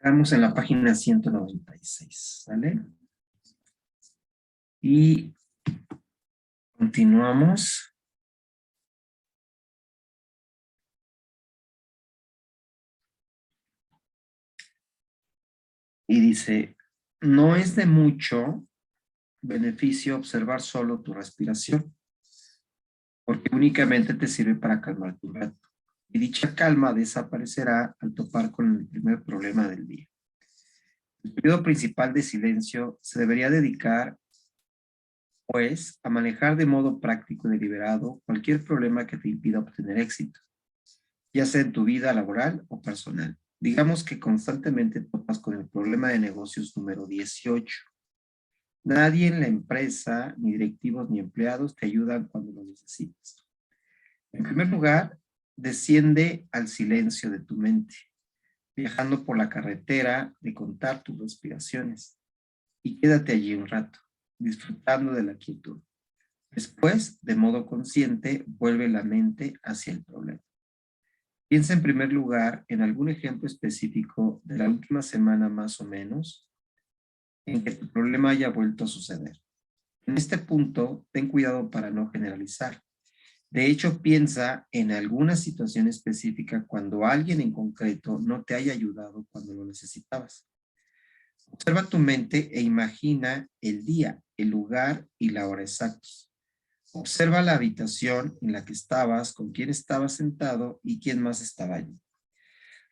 Estamos en la página 196, ¿vale? Y continuamos. Y dice, no es de mucho beneficio observar solo tu respiración, porque únicamente te sirve para calmar tu rato. Y dicha calma desaparecerá al topar con el primer problema del día. El periodo principal de silencio se debería dedicar, pues, a manejar de modo práctico y deliberado cualquier problema que te impida obtener éxito, ya sea en tu vida laboral o personal. Digamos que constantemente topas con el problema de negocios número 18. Nadie en la empresa, ni directivos ni empleados te ayudan cuando lo necesitas. En primer lugar, desciende al silencio de tu mente, viajando por la carretera de contar tus respiraciones, y quédate allí un rato, disfrutando de la quietud. Después, de modo consciente, vuelve la mente hacia el problema. Piensa en primer lugar en algún ejemplo específico de la última semana más o menos en que tu problema haya vuelto a suceder. En este punto, ten cuidado para no generalizar. De hecho, piensa en alguna situación específica cuando alguien en concreto no te haya ayudado cuando lo necesitabas. Observa tu mente e imagina el día, el lugar y la hora exactos. Observa la habitación en la que estabas, con quién estabas sentado y quién más estaba allí.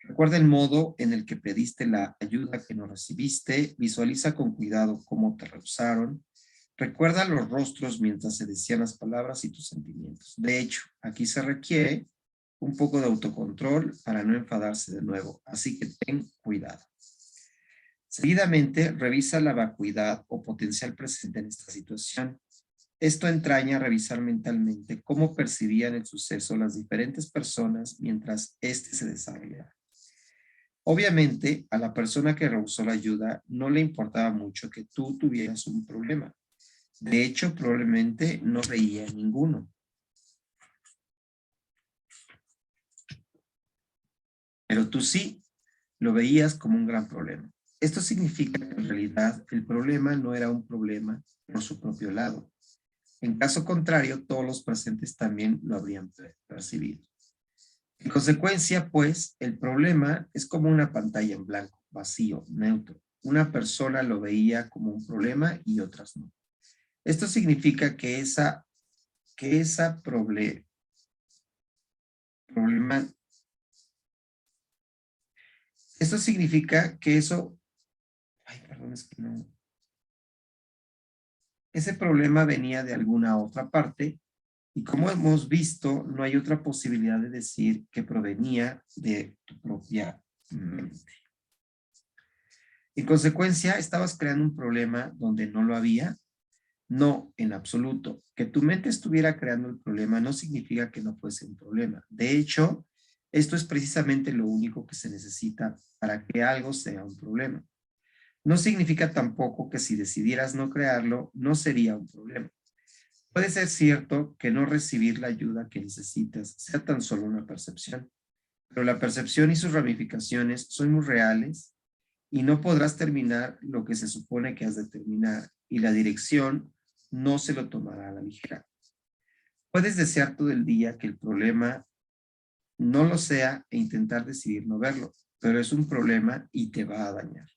Recuerda el modo en el que pediste la ayuda que no recibiste, visualiza con cuidado cómo te rehusaron, recuerda los rostros mientras se decían las palabras y tus sentimientos. De hecho, aquí se requiere un poco de autocontrol para no enfadarse de nuevo, así que ten cuidado. Seguidamente, revisa la vacuidad o potencial presente en esta situación. Esto entraña revisar mentalmente cómo percibían el suceso las diferentes personas mientras éste se desarrollaba. Obviamente, a la persona que rehusó la ayuda no le importaba mucho que tú tuvieras un problema. De hecho, probablemente no veía ninguno. Pero tú sí lo veías como un gran problema. Esto significa que en realidad el problema no era un problema por su propio lado. En caso contrario, todos los presentes también lo habrían percibido. En consecuencia, pues, el problema es como una pantalla en blanco, vacío, neutro. Una persona lo veía como un problema y otras no. Esto significa que problema, esto significa que eso, ay, perdón, es que no, ese problema venía de alguna otra parte y como hemos visto, no hay otra posibilidad de decir que provenía de tu propia mente. En consecuencia, estabas creando un problema donde no lo había. No, en absoluto. Que tu mente estuviera creando el problema no significa que no fuese un problema. De hecho, esto es precisamente lo único que se necesita para que algo sea un problema. No significa tampoco que si decidieras no crearlo, no sería un problema. Puede ser cierto que no recibir la ayuda que necesitas sea tan solo una percepción, pero la percepción y sus ramificaciones son muy reales y no podrás terminar lo que se supone que has de terminar y la dirección no se lo tomará a la ligera. Puedes desear todo el día que el problema no lo sea e intentar decidir no verlo, pero es un problema y te va a dañar.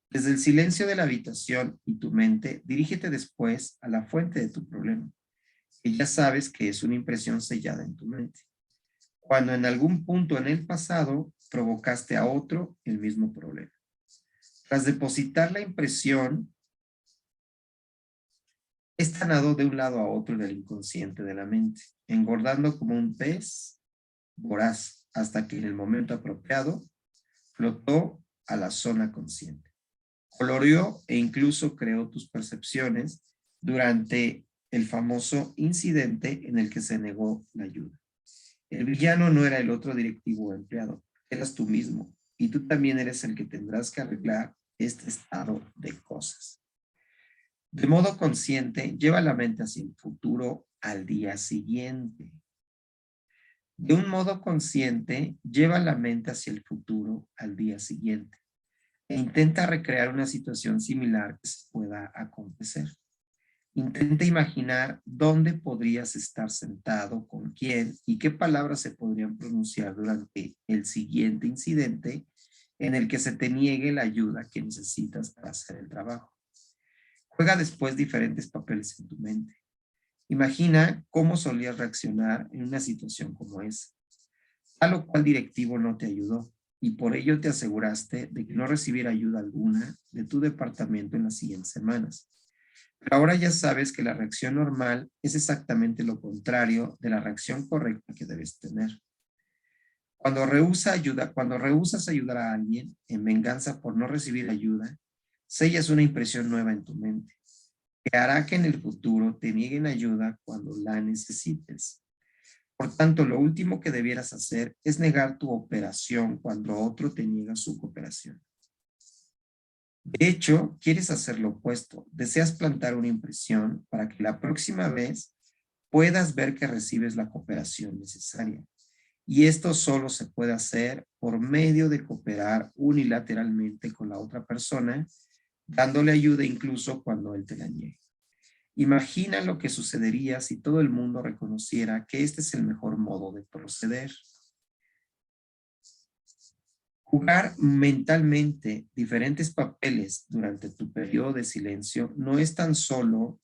Desde el silencio de la habitación y tu mente, dirígete después a la fuente de tu problema, que ya sabes que es una impresión sellada en tu mente. Cuando en algún punto en el pasado provocaste a otro el mismo problema. Tras depositar la impresión, es tanado de un lado a otro del inconsciente de la mente, engordando como un pez voraz, hasta que en el momento apropiado flotó a la zona consciente. Coloreó e incluso creó tus percepciones durante el famoso incidente en el que se negó la ayuda. El villano no era el otro directivo o empleado, eras tú mismo, y tú también eres el que tendrás que arreglar este estado de cosas. De modo consciente, lleva la mente hacia el futuro al día siguiente. De un modo consciente, lleva la mente hacia el futuro al día siguiente. e intenta recrear una situación similar que se pueda acontecer. Intenta imaginar dónde podrías estar sentado, con quién y qué palabras se podrían pronunciar durante el siguiente incidente en el que se te niegue la ayuda que necesitas para hacer el trabajo. Juega después diferentes papeles en tu mente. Imagina cómo solías reaccionar en una situación como esa. Tal o cual directivo no te ayudó y por ello te aseguraste de que no recibiera ayuda alguna de tu departamento en las siguientes semanas. Pero ahora ya sabes que la reacción normal es exactamente lo contrario de la reacción correcta que debes tener. Cuando rehusas ayudar a alguien en venganza por no recibir ayuda, sellas una impresión nueva en tu mente, que hará que en el futuro te nieguen ayuda cuando la necesites. Por tanto, lo último que debieras hacer es negar tu operación cuando otro te niega su cooperación. De hecho, quieres hacer lo opuesto. Deseas plantar una impresión para que la próxima vez puedas ver que recibes la cooperación necesaria. Y esto solo se puede hacer por medio de cooperar unilateralmente con la otra persona, dándole ayuda incluso cuando él te la niegue. Imagina lo que sucedería si todo el mundo reconociera que este es el mejor modo de proceder. Jugar mentalmente diferentes papeles durante tu periodo de silencio no es tan solo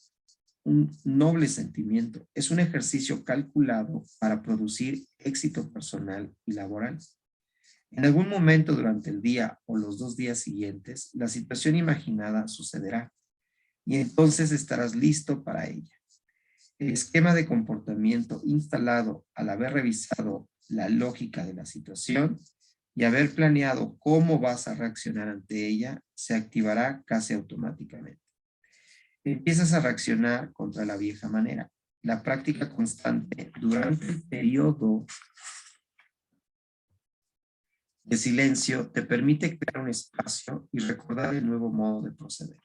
un noble sentimiento, es un ejercicio calculado para producir éxito personal y laboral. En algún momento durante el día o los 2 días siguientes, la situación imaginada sucederá y entonces estarás listo para ella. El esquema de comportamiento instalado al haber revisado la lógica de la situación y haber planeado cómo vas a reaccionar ante ella, se activará casi automáticamente. Empiezas a reaccionar contra la vieja manera. La práctica constante durante el periodo de silencio te permite crear un espacio y recordar el nuevo modo de proceder.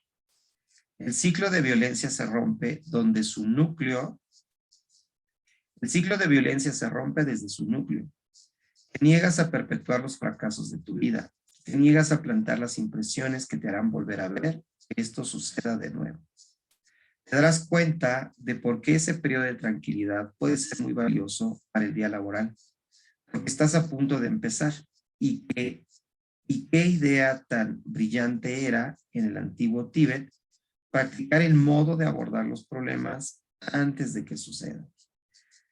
El ciclo de violencia se rompe donde su núcleo. El ciclo de violencia se rompe desde su núcleo. Te niegas a perpetuar los fracasos de tu vida. Te niegas a plantar las impresiones que te harán volver a ver que esto suceda de nuevo. Te darás cuenta de por qué ese periodo de tranquilidad puede ser muy valioso para el día laboral. Porque estás a punto de empezar. Y qué idea tan brillante era en el antiguo Tíbet practicar el modo de abordar los problemas antes de que sucedan.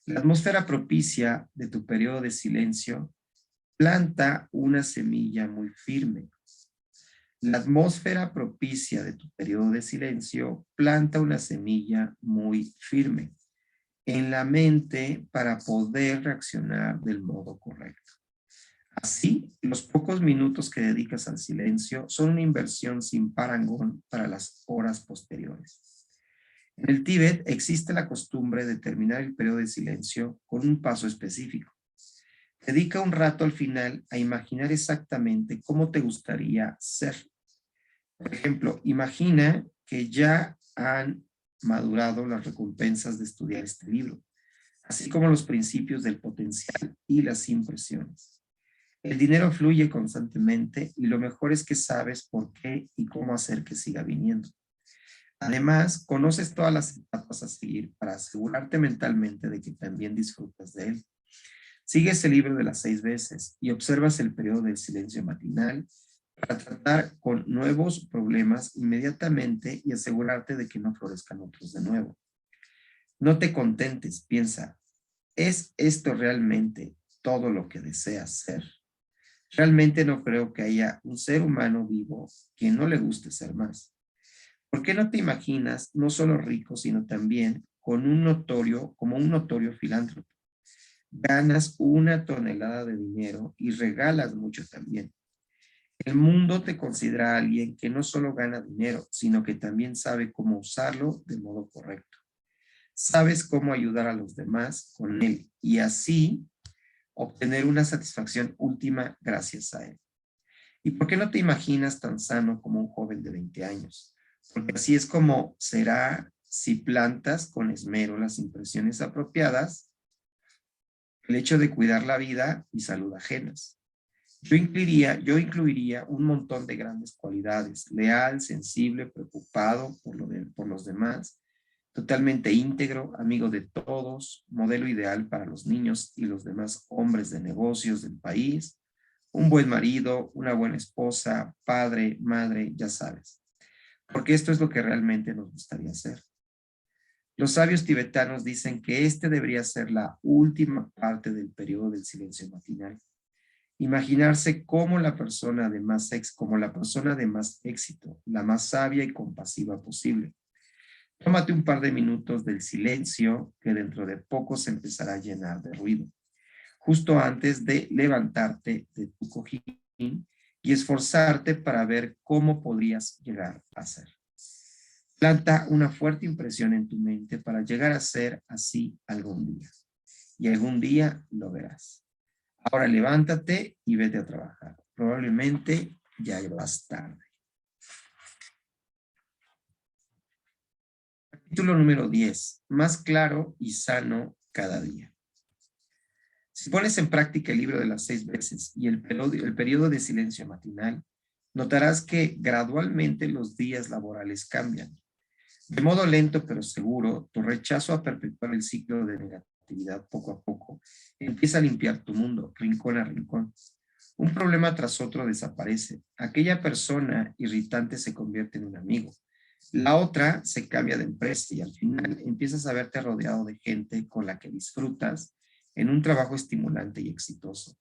La atmósfera propicia de tu periodo de silencio planta una semilla muy firme. La atmósfera propicia de tu periodo de silencio planta una semilla muy firme en la mente para poder reaccionar del modo correcto. Así, los pocos minutos que dedicas al silencio son una inversión sin parangón para las horas posteriores. En el Tíbet existe la costumbre de terminar el periodo de silencio con un paso específico. Dedica un rato al final a imaginar exactamente cómo te gustaría ser. Por ejemplo, imagina que ya han madurado las recompensas de estudiar este libro, así como los principios del potencial y las impresiones. El dinero fluye constantemente y lo mejor es que sabes por qué y cómo hacer que siga viniendo. Además, conoces todas las etapas a seguir para asegurarte mentalmente de que también disfrutas de él. Sigues el libro de las 6 veces y observas el periodo del silencio matinal para tratar con nuevos problemas inmediatamente y asegurarte de que no florezcan otros de nuevo. No te contentes, piensa, ¿es esto realmente todo lo que deseas ser? Realmente no creo que haya un ser humano vivo que no le guste ser más. ¿Por qué no te imaginas no solo rico, sino también como un notorio filántropo? Ganas 1 tonelada de dinero y regalas mucho también. El mundo te considera alguien que no solo gana dinero, sino que también sabe cómo usarlo de modo correcto. Sabes cómo ayudar a los demás con él y así obtener una satisfacción última gracias a él. ¿Y por qué no te imaginas tan sano como un joven de 20 años? Porque así es como será si plantas con esmero las impresiones apropiadas, el hecho de cuidar la vida y salud ajenas. Yo incluiría un montón de grandes cualidades: leal, sensible, preocupado por los demás, totalmente íntegro, amigo de todos, modelo ideal para los niños y los demás hombres de negocios del país, un buen marido, una buena esposa, padre, madre, ya sabes, porque esto es lo que realmente nos gustaría hacer. Los sabios tibetanos dicen que este debería ser la última parte del periodo del silencio matinal. Imaginarse como la persona de más éxito, la más sabia y compasiva posible. Tómate un par de minutos del silencio que dentro de poco se empezará a llenar de ruido, justo antes de levantarte de tu cojín y esforzarte para ver cómo podrías llegar a ser. Planta una fuerte impresión en tu mente para llegar a ser así algún día. Y algún día lo verás. Ahora levántate y vete a trabajar. Probablemente ya vas tarde. Capítulo número 10. Más claro y sano cada día. Si pones en práctica el libro de las 6 veces y el periodo de silencio matinal, notarás que gradualmente los días laborales cambian. De modo lento pero seguro, tu rechazo a perpetuar el ciclo de negatividad poco a poco empieza a limpiar tu mundo, rincón a rincón. Un problema tras otro desaparece. Aquella persona irritante se convierte en un amigo. La otra se cambia de empresa y al final empiezas a verte rodeado de gente con la que disfrutas en un trabajo estimulante y exitoso.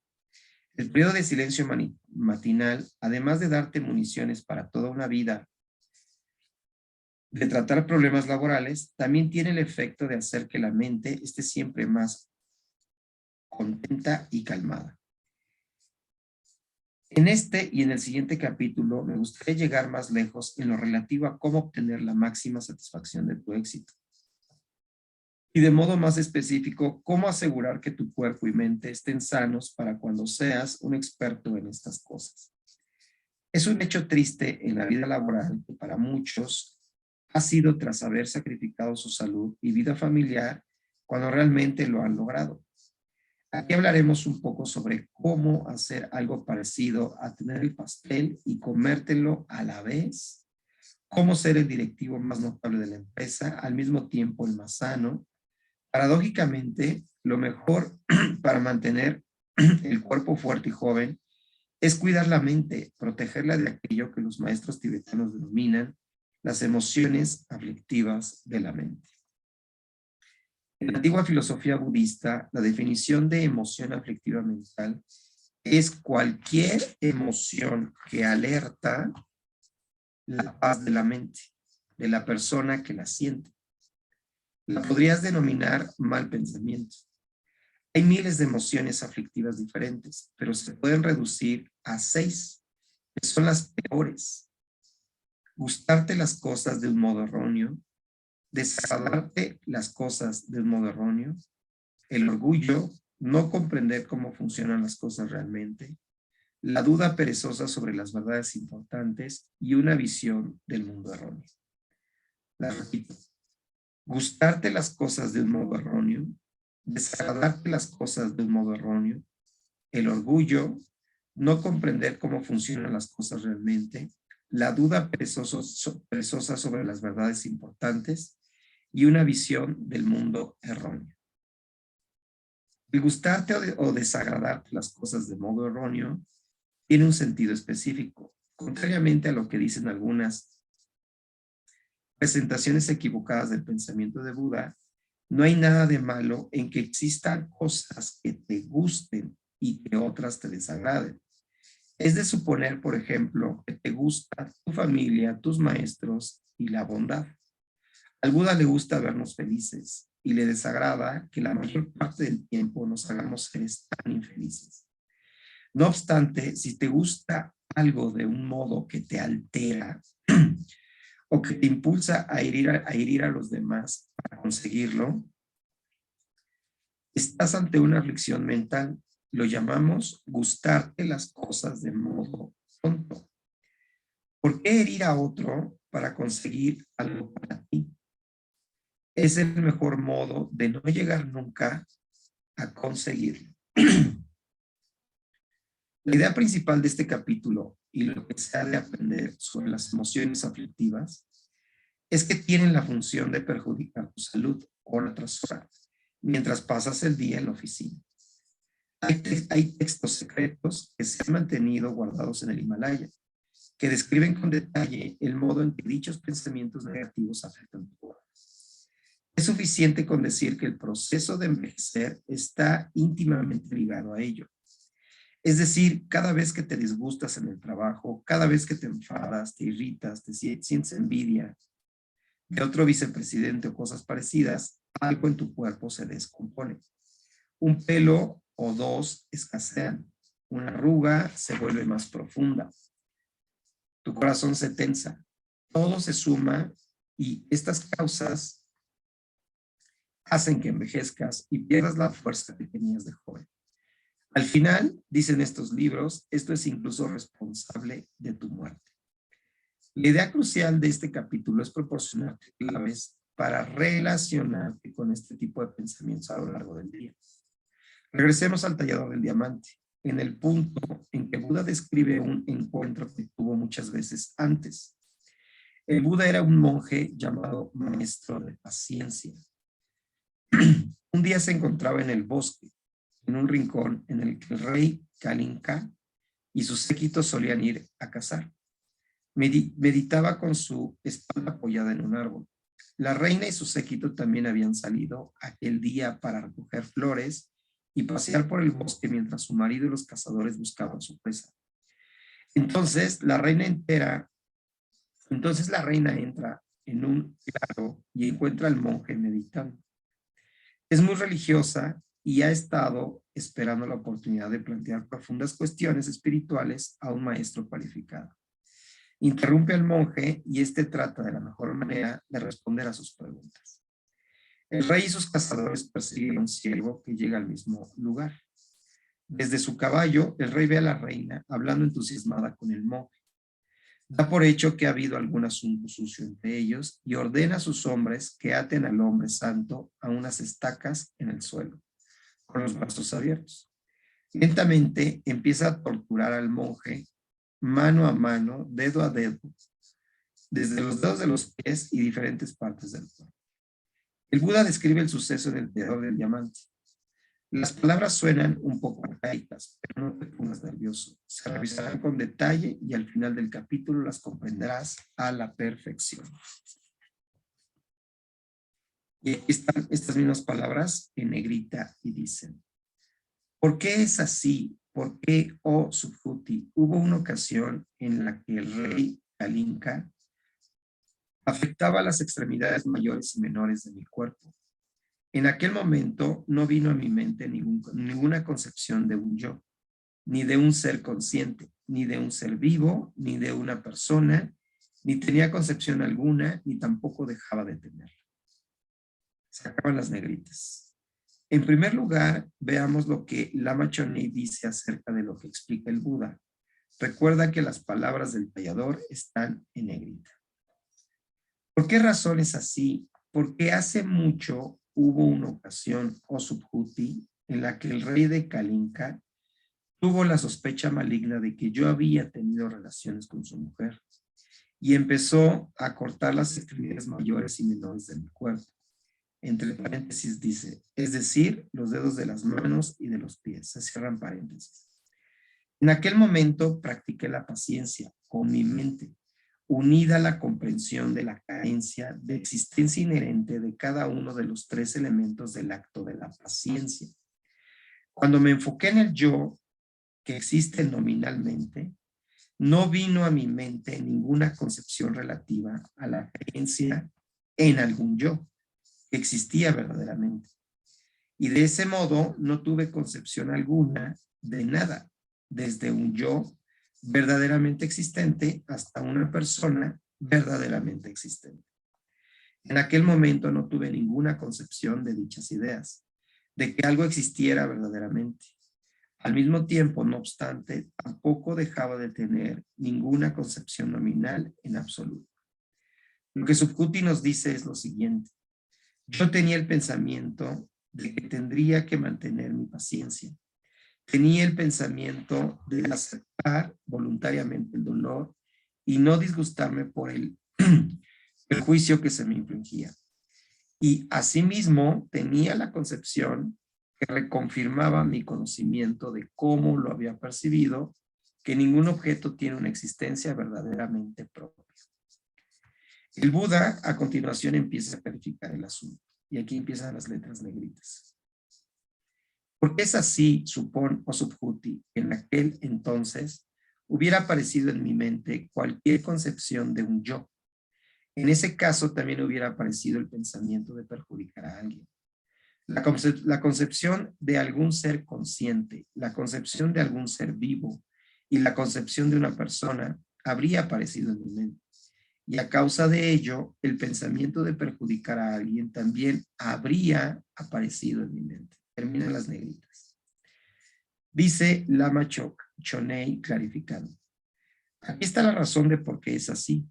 El periodo de silencio matinal, además de darte municiones para toda una vida de tratar problemas laborales, también tiene el efecto de hacer que la mente esté siempre más contenta y calmada. En este y en el siguiente capítulo me gustaría llegar más lejos en lo relativo a cómo obtener la máxima satisfacción de tu éxito. Y de modo más específico, cómo asegurar que tu cuerpo y mente estén sanos para cuando seas un experto en estas cosas. Es un hecho triste en la vida laboral que para muchos ha sido tras haber sacrificado su salud y vida familiar cuando realmente lo han logrado. Aquí hablaremos un poco sobre cómo hacer algo parecido a tener el pastel y comértelo a la vez, cómo ser el directivo más notable de la empresa, al mismo tiempo el más sano. Paradójicamente, lo mejor para mantener el cuerpo fuerte y joven es cuidar la mente, protegerla de aquello que los maestros tibetanos denominan las emociones aflictivas de la mente. En la antigua filosofía budista, la definición de emoción aflictiva mental es cualquier emoción que alerta la paz de la mente, de la persona que la siente. La podrías denominar mal pensamiento. Hay miles de emociones aflictivas diferentes, pero se pueden reducir a 6, que son las peores. Gustarte las cosas de un modo erróneo, desagradarte las cosas de un modo erróneo, el orgullo, no comprender cómo funcionan las cosas realmente, la duda perezosa sobre las verdades importantes y una visión del mundo erróneo. La repito, gustarte las cosas de un modo erróneo, desagradarte las cosas de un modo erróneo, el orgullo, no comprender cómo funcionan las cosas realmente, la duda perezosa sobre las verdades importantes y una visión del mundo erróneo. El gustarte o desagradarte las cosas de modo erróneo tiene un sentido específico, contrariamente a lo que dicen algunas presentaciones equivocadas del pensamiento de Buda. No hay nada de malo en que existan cosas que te gusten y que otras te desagraden. Es de suponer, por ejemplo, que te gusta tu familia, tus maestros y la bondad. Al Buda le gusta vernos felices y le desagrada que la mayor parte del tiempo nos hagamos seres tan infelices. No obstante, si te gusta algo de un modo que te altera o que te impulsa a herir a los demás para conseguirlo, estás ante una aflicción mental. Lo llamamos gustarte las cosas de modo tonto. ¿Por qué herir a otro para conseguir algo para ti? Es el mejor modo de no llegar nunca a conseguirlo. La idea principal de este capítulo y lo que se ha de aprender sobre las emociones aflictivas es que tienen la función de perjudicar tu salud hora tras hora, mientras pasas el día en la oficina. Hay textos secretos que se han mantenido guardados en el Himalaya, que describen con detalle el modo en que dichos pensamientos negativos afectan tu cuerpo. Es suficiente con decir que el proceso de envejecer está íntimamente ligado a ello. Es decir, cada vez que te disgustas en el trabajo, cada vez que te enfadas, te irritas, te sientes envidia de otro vicepresidente o cosas parecidas, algo en tu cuerpo se descompone. Un pelo o dos escasean. Una arruga se vuelve más profunda. Tu corazón se tensa. Todo se suma y estas causas hacen que envejezcas y pierdas la fuerza que tenías de joven. Al final, dicen estos libros, esto es incluso responsable de tu muerte. La idea crucial de este capítulo es proporcionarte claves para relacionarte con este tipo de pensamientos a lo largo del día. Regresemos al tallador del diamante, en el punto en que Buda describe un encuentro que tuvo muchas veces antes. El Buda era un monje llamado maestro de paciencia. Un día se encontraba en el bosque, en un rincón en el que el rey Kalinka y sus séquitos solían ir a cazar. Meditaba con su espalda apoyada en un árbol. La reina y su séquito también habían salido aquel día para recoger flores y pasear por el bosque mientras su marido y los cazadores buscaban su presa. Entonces la reina entra en un claro y encuentra al monje meditando. Es muy religiosa y ha estado esperando la oportunidad de plantear profundas cuestiones espirituales a un maestro cualificado. Interrumpe al monje y éste trata de la mejor manera de responder a sus preguntas. El rey y sus cazadores persiguen a un ciervo que llega al mismo lugar. Desde su caballo, el rey ve a la reina hablando entusiasmada con el monje. Da por hecho que ha habido algún asunto sucio entre ellos y ordena a sus hombres que aten al hombre santo a unas estacas en el suelo, con los brazos abiertos. Lentamente empieza a torturar al monje mano a mano, dedo a dedo, desde los dedos de los pies y diferentes partes del cuerpo. El Buda describe el suceso en el tallador del diamante. Las palabras suenan un poco arcaicas, pero no te pongas nervioso. Se revisarán con detalle y al final del capítulo las comprenderás a la perfección. Y aquí están estas mismas palabras en negrita y dicen: ¿por qué es así? ¿Por qué, oh Subhuti? Hubo una ocasión en la que el rey Kalinka afectaba las extremidades mayores y menores de mi cuerpo. En aquel momento no vino a mi mente ninguna concepción de un yo, ni de un ser consciente, ni de un ser vivo, ni de una persona, ni tenía concepción alguna, ni tampoco dejaba de tenerla. Se acaban las negritas. En primer lugar, veamos lo que Lama Chonei dice acerca de lo que explica el Buda. Recuerda que las palabras del tallador están en negrita. ¿Por qué razón es así? Porque hace mucho hubo una ocasión, oh Subhuti, en la que el rey de Kalinka tuvo la sospecha maligna de que yo había tenido relaciones con su mujer y empezó a cortar las extremidades mayores y menores de mi cuerpo. Entre paréntesis dice, es decir, los dedos de las manos y de los pies. Se cierran paréntesis. En aquel momento practiqué la paciencia con mi mente, unida a la comprensión de la carencia de existencia inherente de cada uno de los tres elementos del acto de la paciencia. Cuando me enfoqué en el yo, que existe nominalmente, no vino a mi mente ninguna concepción relativa a la creencia en algún yo que existía verdaderamente. Y de ese modo no tuve concepción alguna de nada, desde un yo verdaderamente existente hasta una persona verdaderamente existente. En aquel momento no tuve ninguna concepción de dichas ideas, de que algo existiera verdaderamente. Al mismo tiempo, no obstante, tampoco dejaba de tener ninguna concepción nominal en absoluto. Lo que Subhuti nos dice es lo siguiente. Yo tenía el pensamiento de que tendría que mantener mi paciencia. tenía el pensamiento de aceptar voluntariamente el dolor y no disgustarme por el juicio que se me infligía. Y asimismo tenía la concepción que reconfirmaba mi conocimiento de cómo lo había percibido, que ningún objeto tiene una existencia verdaderamente propia. El Buda a continuación empieza a clarificar el asunto. Y aquí empiezan las letras negritas. Porque es así, supón o subjuti, que en aquel entonces hubiera aparecido en mi mente cualquier concepción de un yo. En ese caso también hubiera aparecido el pensamiento de perjudicar a alguien. La concepción de algún ser consciente, la concepción de algún ser vivo y la concepción de una persona habría aparecido en mi mente. Y a causa de ello, el pensamiento de perjudicar a alguien también habría aparecido en mi mente. Terminan las negritas. Dice Lama Chonei clarificando. Aquí está la razón de por qué es así.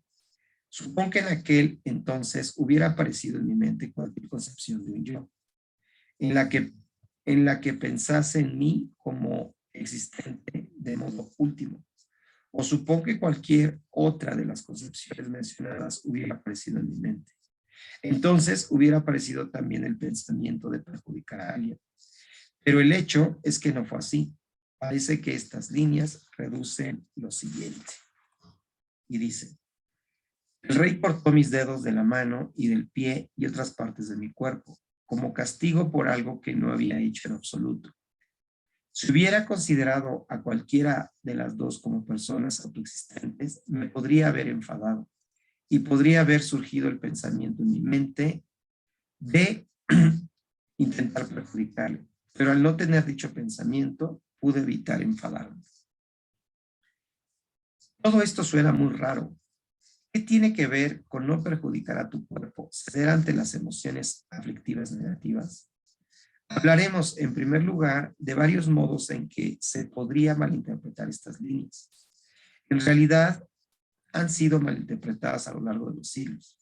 Supongo que en aquel entonces hubiera aparecido en mi mente cualquier concepción de un yo, en la que pensase en mí como existente de modo último. O supongo que cualquier otra de las concepciones mencionadas hubiera aparecido en mi mente. Entonces hubiera aparecido también el pensamiento de perjudicar a alguien. Pero el hecho es que no fue así. Parece que estas líneas reducen lo siguiente. Y dice, el rey cortó mis dedos de la mano y del pie y otras partes de mi cuerpo, como castigo por algo que no había hecho en absoluto. Si hubiera considerado a cualquiera de las dos como personas autoexistentes, me podría haber enfadado y podría haber surgido el pensamiento en mi mente de intentar perjudicarle. Pero al no tener dicho pensamiento, pude evitar enfadarme. Todo esto suena muy raro. ¿Qué tiene que ver con no perjudicar a tu cuerpo, ceder ante las emociones aflictivas negativas? Hablaremos, en primer lugar, de varios modos en que se podría malinterpretar estas líneas. En realidad, han sido malinterpretadas a lo largo de los siglos.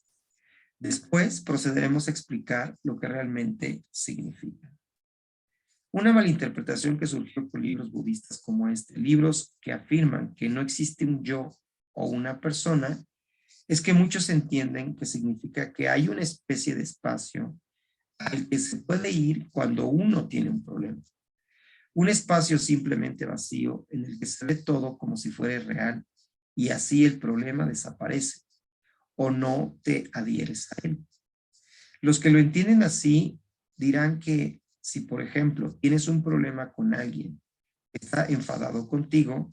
Después, procederemos a explicar lo que realmente significa. Una malinterpretación que surgió con libros budistas como este, libros que afirman que no existe un yo o una persona, es que muchos entienden que significa que hay una especie de espacio al que se puede ir cuando uno tiene un problema. Un espacio simplemente vacío en el que se ve todo como si fuera real y así el problema desaparece o no te adhieres a él. Los que lo entienden así dirán que si, por ejemplo, tienes un problema con alguien que está enfadado contigo,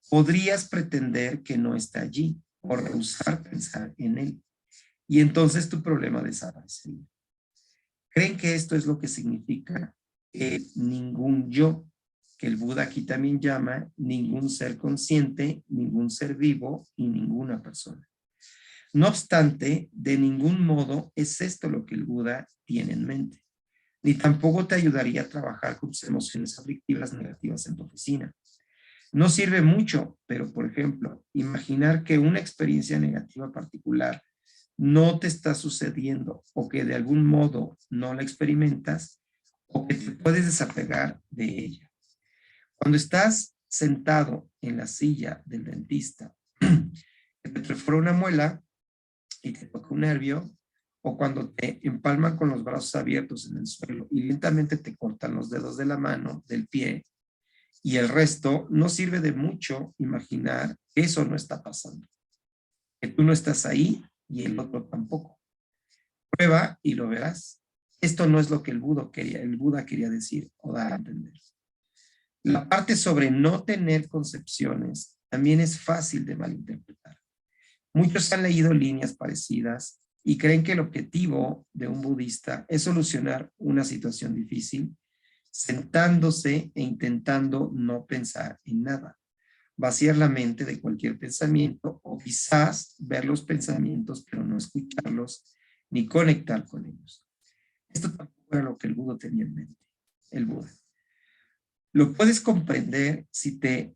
podrías pretender que no está allí o rehusar pensar en él. Y entonces tu problema desaparecería. ¿Creen que esto es lo que significa ningún yo? Que el Buda aquí también llama ningún ser consciente, ningún ser vivo y ninguna persona. No obstante, de ningún modo es esto lo que el Buda tiene en mente. Ni tampoco te ayudaría a trabajar con tus emociones aflictivas negativas en tu oficina. No sirve mucho, pero por ejemplo, imaginar que una experiencia negativa particular no te está sucediendo o que de algún modo no la experimentas o que te puedes desapegar de ella. Cuando estás sentado en la silla del dentista, que te perfora una muela y te toca un nervio, o cuando te empalman con los brazos abiertos en el suelo y lentamente te cortan los dedos de la mano, del pie, y el resto, no sirve de mucho imaginar que eso no está pasando, que tú no estás ahí y el otro tampoco. Prueba y lo verás. Esto no es lo que el Buda quería decir o dar a entender. La parte sobre no tener concepciones también es fácil de malinterpretar. Muchos han leído líneas parecidas y creen que el objetivo de un budista es solucionar una situación difícil sentándose e intentando no pensar en nada, vaciar la mente de cualquier pensamiento o quizás ver los pensamientos pero no escucharlos ni conectar con ellos. Esto tampoco era lo que el Buda tenía en mente, el Buda. Lo puedes comprender si te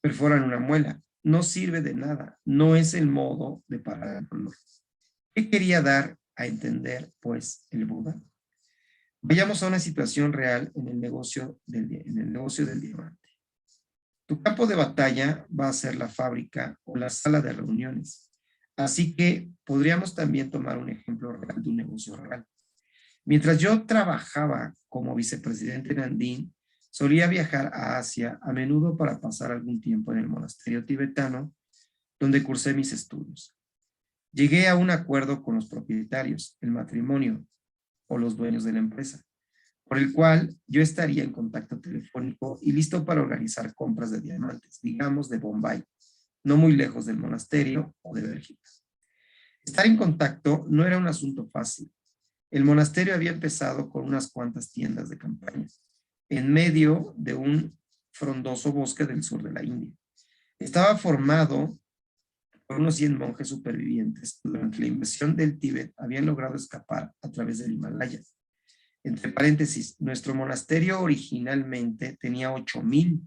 perforan una muela. No sirve de nada. No es el modo de parar el dolor. ¿Qué quería dar a entender, pues, el Buda? Vayamos a una situación real en el negocio del diamante. Tu campo de batalla va a ser la fábrica o la sala de reuniones. Así que podríamos también tomar un ejemplo real de un negocio real. Mientras yo trabajaba como vicepresidente en Andín, solía viajar a Asia a menudo para pasar algún tiempo en el monasterio tibetano, donde cursé mis estudios. Llegué a un acuerdo con los propietarios, el matrimonio o los dueños de la empresa, por el cual yo estaría en contacto telefónico y listo para organizar compras de diamantes, digamos de Bombay, no muy lejos del monasterio o de Bélgica. Estar en contacto no era un asunto fácil. El monasterio había empezado con unas cuantas tiendas de campaña, en medio de un frondoso bosque del sur de la India. Estaba formado por unos 100 monjes supervivientes. Durante la invasión del Tíbet habían logrado escapar a través del Himalaya. Entre paréntesis, nuestro monasterio originalmente tenía 8,000,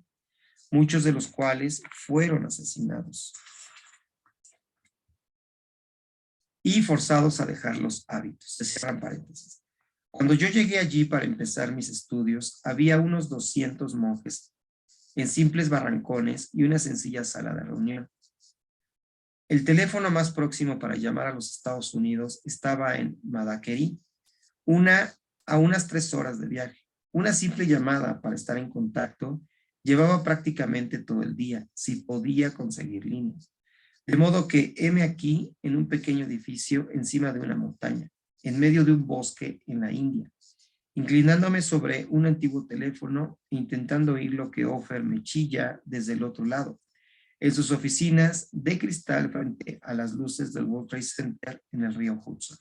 muchos de los cuales fueron asesinados y forzados a dejar los hábitos. Se cierran paréntesis. Cuando yo llegué allí para empezar mis estudios, había unos 200 monjes en simples barrancones y una sencilla sala de reunión. El teléfono más próximo para llamar a los Estados Unidos estaba en Madakeri, a unas 3 horas de viaje. Una simple llamada para estar en contacto llevaba prácticamente todo el día, si podía conseguir líneas. De modo que heme aquí en un pequeño edificio encima de una montaña, en medio de un bosque en la India, inclinándome sobre un antiguo teléfono e intentando oír lo que Ofer me chilla desde el otro lado, en sus oficinas de cristal frente a las luces del World Trade Center en el río Hudson.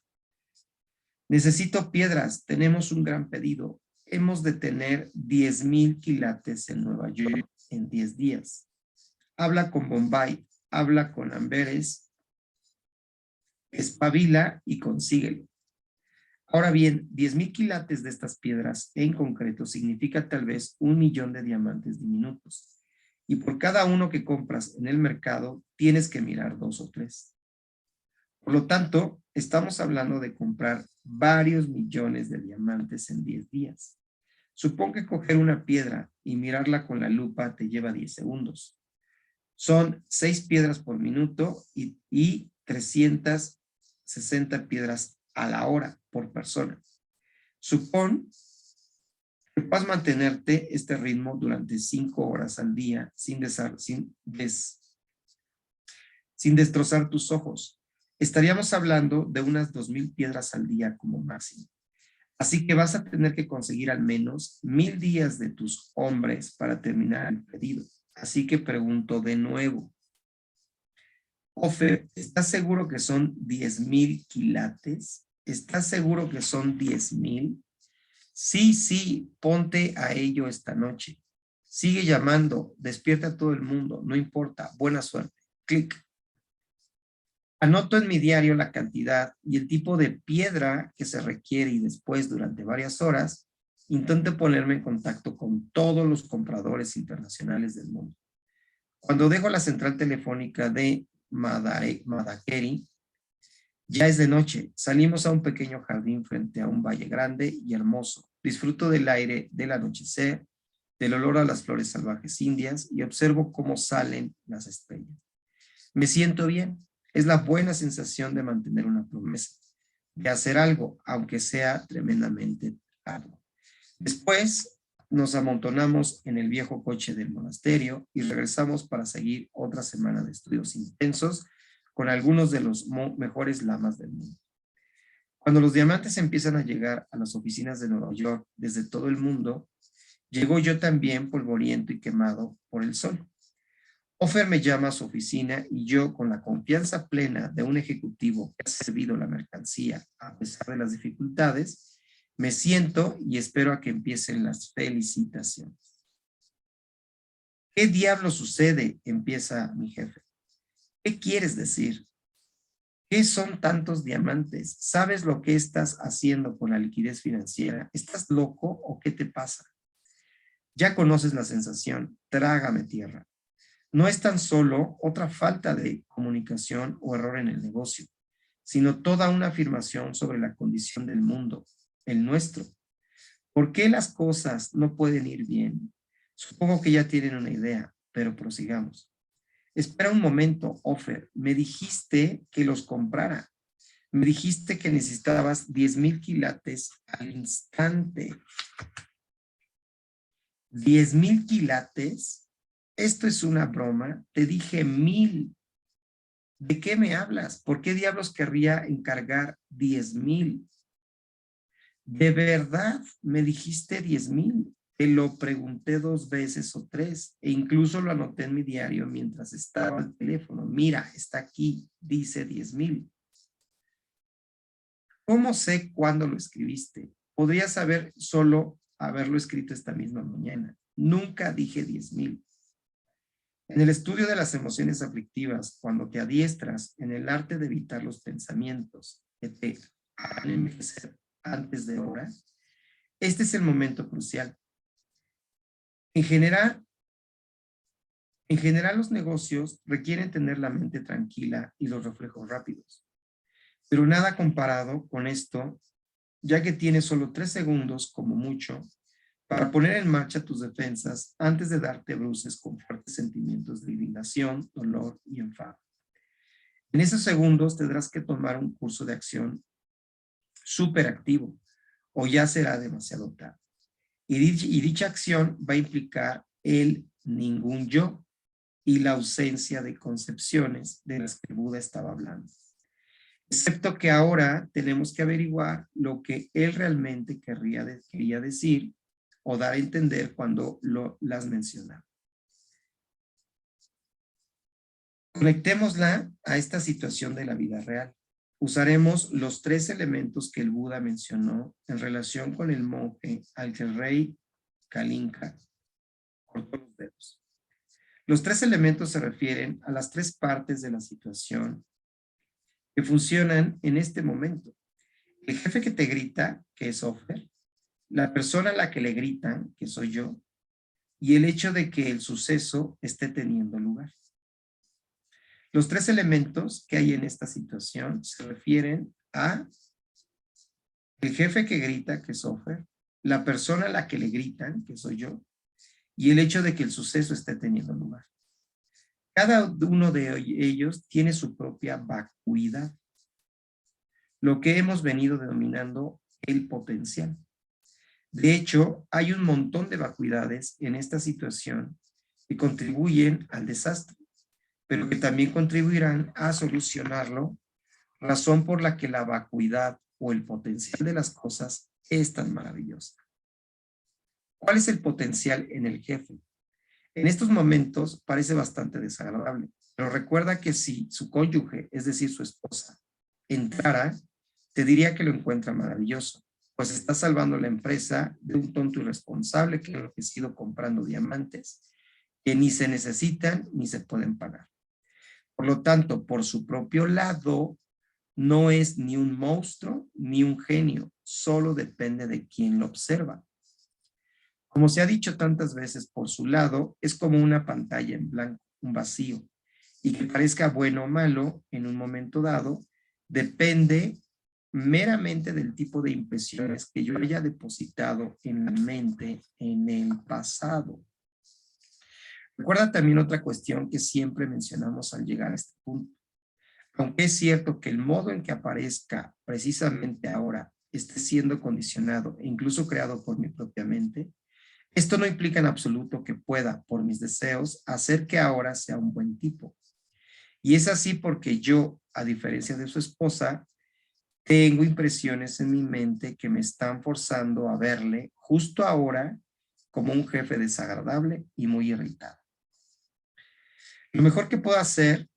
Necesito piedras, tenemos un gran pedido. Hemos de tener 10,000 quilates en Nueva York en 10 días. Habla con Bombay, habla con Amberes, espabila y consíguelo. Ahora bien, 10,000 quilates de estas piedras en concreto significa tal vez 1,000,000 de diamantes diminutos. Y por cada uno que compras en el mercado, tienes que mirar 2 o 3. Por lo tanto, estamos hablando de comprar varios millones de diamantes en 10 días. Supón que coger una piedra y mirarla con la lupa te lleva 10 segundos. Son 6 piedras por minuto y 360 piedras a la hora por persona. Supón que puedas mantenerte este ritmo durante 5 horas al día sin destrozar tus ojos. Estaríamos hablando de unas 2,000 piedras al día como máximo. Así que vas a tener que conseguir al menos 1,000 días de tus hombres para terminar el pedido. Así que pregunto de nuevo. Ofer, ¿estás seguro que son 10,000 quilates? ¿Estás seguro que son 10,000? Sí, ponte a ello esta noche. Sigue llamando, despierta a todo el mundo, no importa, buena suerte. Clic. Anoto en mi diario la cantidad y el tipo de piedra que se requiere y después, durante varias horas, intento ponerme en contacto con todos los compradores internacionales del mundo. Cuando dejo la central telefónica de Madakeri, ya es de noche. Salimos a un pequeño jardín frente a un valle grande y hermoso. Disfruto del aire del anochecer, del olor a las flores salvajes indias y observo cómo salen las estrellas. Me siento bien. Es la buena sensación de mantener una promesa, de hacer algo, aunque sea tremendamente arduo. Después nos amontonamos en el viejo coche del monasterio y regresamos para seguir otra semana de estudios intensos con algunos de los mejores lamas del mundo. Cuando los diamantes empiezan a llegar a las oficinas de Nueva York desde todo el mundo, llego yo también polvoriento y quemado por el sol. Ofer me llama a su oficina y yo, con la confianza plena de un ejecutivo que ha servido la mercancía a pesar de las dificultades, me siento y espero a que empiecen las felicitaciones. ¿Qué diablo sucede? Empieza mi jefe. ¿Qué quieres decir? ¿Qué son tantos diamantes? ¿Sabes lo que estás haciendo con la liquidez financiera? ¿Estás loco o qué te pasa? Ya conoces la sensación, trágame tierra. No es tan solo otra falta de comunicación o error en el negocio, sino toda una afirmación sobre la condición del mundo, el nuestro. ¿Por qué las cosas no pueden ir bien? Supongo que ya tienen una idea, pero prosigamos. Espera un momento, Ofer. Me dijiste que los comprara. Me dijiste que necesitabas 10,000 quilates al instante. 10,000 quilates. Esto es una broma. Te dije 1,000. ¿De qué me hablas? ¿Por qué diablos querría encargar 10,000? ¿De verdad me dijiste 10,000? Te lo pregunté 2 veces o 3 e incluso lo anoté en mi diario mientras estaba al teléfono. Mira, está aquí, dice 10,000. ¿Cómo sé cuándo lo escribiste? Podrías haber solo haberlo escrito esta misma mañana. Nunca dije 10,000. En el estudio de las emociones aflictivas, cuando te adiestras en el arte de evitar los pensamientos que te hagan envejecer antes de hora, este es el momento crucial. En general, los negocios requieren tener la mente tranquila y los reflejos rápidos. Pero nada comparado con esto, ya que tienes solo 3 segundos, como mucho, para poner en marcha tus defensas antes de darte bruces con fuertes sentimientos de indignación, dolor y enfado. En esos segundos tendrás que tomar un curso de acción súper activo o ya será demasiado tarde. Y dicha acción va a implicar el ningún yo y la ausencia de concepciones de las que Buda estaba hablando. Excepto que ahora tenemos que averiguar lo que él realmente quería decir o dar a entender cuando las menciona. Conectémosla a esta situación de la vida real. Usaremos los 3 elementos que el Buda mencionó en relación con el monje al que el rey Kalinka cortó los dedos. Los 3 elementos se refieren a las 3 partes de la situación que funcionan en este momento. El jefe que te grita, que es Ofer, la persona a la que le gritan, que soy yo, y el hecho de que el suceso esté teniendo lugar. Los 3 elementos que hay en esta situación se refieren a el jefe que grita, que es Ofer, la persona a la que le gritan, que soy yo, y el hecho de que el suceso esté teniendo lugar. Cada uno de ellos tiene su propia vacuidad, lo que hemos venido denominando el potencial. De hecho, hay un montón de vacuidades en esta situación que contribuyen al desastre, pero que también contribuirán a solucionarlo, razón por la que la vacuidad o el potencial de las cosas es tan maravillosa. ¿Cuál es el potencial en el jefe? En estos momentos parece bastante desagradable, pero recuerda que si su cónyuge, es decir, su esposa, entrara, te diría que lo encuentra maravilloso, pues está salvando la empresa de un tonto irresponsable que ha enloquecido comprando diamantes que ni se necesitan ni se pueden pagar. Por lo tanto, por su propio lado, no es ni un monstruo ni un genio, solo depende de quién lo observa. Como se ha dicho tantas veces, por su lado, es como una pantalla en blanco, un vacío, y que parezca bueno o malo en un momento dado, depende meramente del tipo de impresiones que yo haya depositado en la mente en el pasado. Recuerda también otra cuestión que siempre mencionamos al llegar a este punto. Aunque es cierto que el modo en que aparezca precisamente ahora esté siendo condicionado e incluso creado por mi propia mente, esto no implica en absoluto que pueda, por mis deseos, hacer que ahora sea un buen tipo. Y es así porque yo, a diferencia de su esposa, tengo impresiones en mi mente que me están forzando a verle justo ahora como un jefe desagradable y muy irritado. Lo mejor que puedo hacer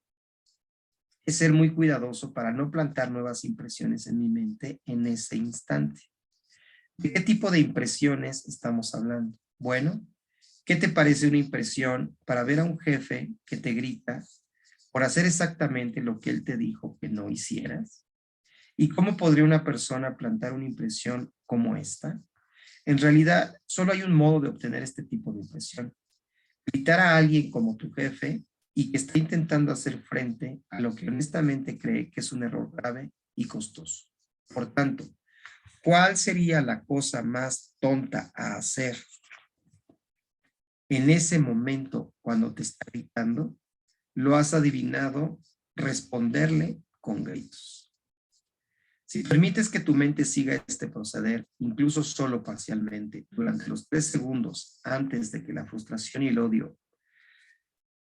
es ser muy cuidadoso para no plantar nuevas impresiones en mi mente en ese instante. ¿De qué tipo de impresiones estamos hablando? Bueno, ¿qué te parece una impresión para ver a un jefe que te grita por hacer exactamente lo que él te dijo que no hicieras? ¿Y cómo podría una persona plantar una impresión como esta? En realidad, solo hay un modo de obtener este tipo de impresión. Gritar a alguien como tu jefe y que está intentando hacer frente a lo que honestamente cree que es un error grave y costoso. Por tanto, ¿Cuál sería la cosa más tonta a hacer en ese momento cuando te está gritando? Lo has adivinado, responderle con gritos. Si permites que tu mente siga este proceder, incluso solo parcialmente, durante los 3 segundos antes de que la frustración y el odio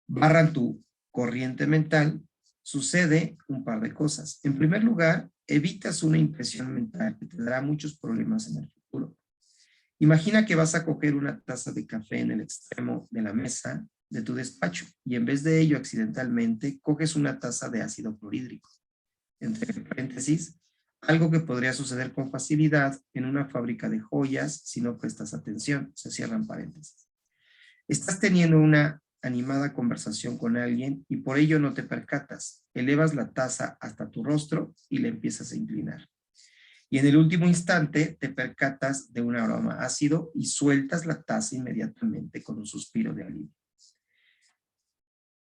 barran tu corriente mental, sucede un par de cosas. En primer lugar, evitas una impresión mental que te dará muchos problemas en el futuro. Imagina que vas a coger una taza de café en el extremo de la mesa de tu despacho y en vez de ello accidentalmente coges una taza de ácido clorhídrico. Entre paréntesis, algo que podría suceder con facilidad en una fábrica de joyas si no prestas atención, se cierran paréntesis. Estás teniendo una animada conversación con alguien y por ello no te percatas. Elevas la taza hasta tu rostro y le empiezas a inclinar. Y en el último instante te percatas de un aroma ácido y sueltas la taza inmediatamente con un suspiro de alivio.